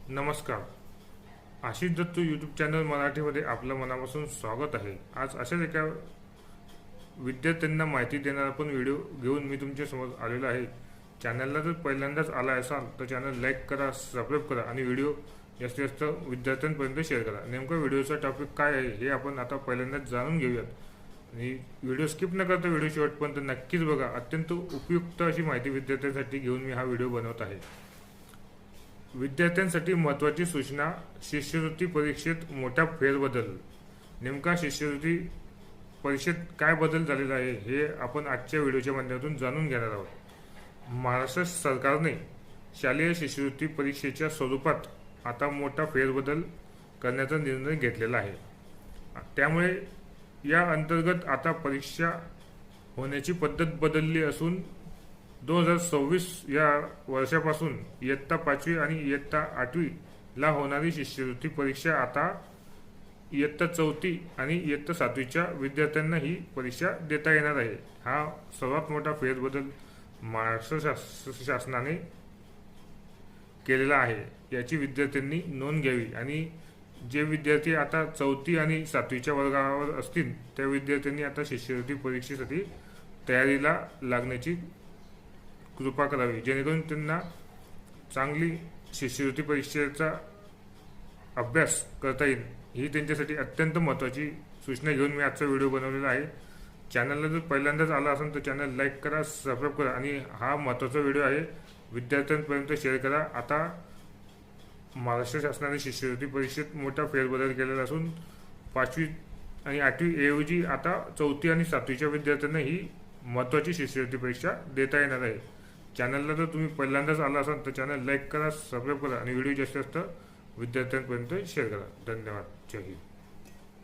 नमस्कार. Ashish Dattu YouTube channel मराठीमध्ये आपलं मनापासून स्वागत आहे. आज अशाच एका विद्यार्थ्यांना माहिती देणारा पण व्हिडिओ घेऊन मी तुमच्या समोर आलेलो आहे. चॅनलला जर पहिल्यांदाच आला असाल तर चॅनल लाईक करा, सबस्क्राईब करा आणि व्हिडिओ जास्तीत जास्त विद्यार्थ्यांपर्यंत शेअर करा. नेमका व्हिडिओचा टॉपिक काय आहे हे आपण आता पहिल्यांदाच जाणून घेऊयात. आणि व्हिडिओ स्किप न करता व्हिडिओ शेवटपर्यंत नक्कीच बघा. अत्यंत उपयुक्त अशी माहिती विद्यार्थ्यांसाठी घेऊन मी हा व्हिडिओ बनवत आहे. विद्यार्थ्यांसाठी महत्त्वाची सूचना: शिष्यवृत्ती परीक्षेत मोठा फेरबदल. नेमका शिष्यवृत्ती परीक्षेत काय बदल झालेला आहे हे आपण आजच्या व्हिडिओच्या माध्यमातून जाणून घेणार आहोत. महाराष्ट्र सरकारने शालेय शिष्यवृत्ती परीक्षेच्या स्वरूपात आता मोठा फेरबदल करण्याचा निर्णय घेतलेला आहे. त्यामुळे या अंतर्गत आता परीक्षा होण्याची पद्धत बदलली असून 2026 या वर्षापासून इयत्ता 5वी आणि इयत्ता 8वी ला होणारी शिष्यवृत्ती परीक्षा आता इयत्ता 4थी आणि इयत्ता 7वीच्या विद्यार्थ्यांना ही परीक्षा देता येणार आहे. हा सर्वात मोठा फेरबदल महाराष्ट्र शासनाने केलेला आहे. याची विद्यार्थ्यांनी नोंद घ्यावी आणि जे विद्यार्थी आता 4थी आणि 7वीच्या वर्गावर असतील त्या विद्यार्थ्यांनी आता शिष्यवृत्ती परीक्षेसाठी तयारीला लागण्याची कृपा करावी, जेणेकरून त्यांना चांगली शिष्यवृत्ती परीक्षेचा अभ्यास करता येईल. ही त्यांच्यासाठी अत्यंत महत्त्वाची सूचना घेऊन मी आजचा व्हिडिओ बनवलेला आहे. चॅनलला जर पहिल्यांदाच आला असेल तर चॅनल लाईक करा, सबस्क्राईब करा आणि हा महत्त्वाचा व्हिडिओ आहे विद्यार्थ्यांपर्यंत शेअर करा. आता महाराष्ट्र शासनाने शिष्यवृत्ती परीक्षेत मोठा फेरबदल केलेला असून 5वी आणि 8वी ऐवजी आता 4थी आणि 7वीच्या विद्यार्थ्यांना ही महत्त्वाची शिष्यवृत्ती परीक्षा देता येणार आहे. चॅनलला जर तुम्ही पहिल्यांदाच आला असाल तर चॅनल लाईक करा, सबस्क्राईब करा आणि व्हिडिओ जास्तीत जास्त विद्यार्थ्यांपर्यंत शेअर करा. धन्यवाद. जय हिंद.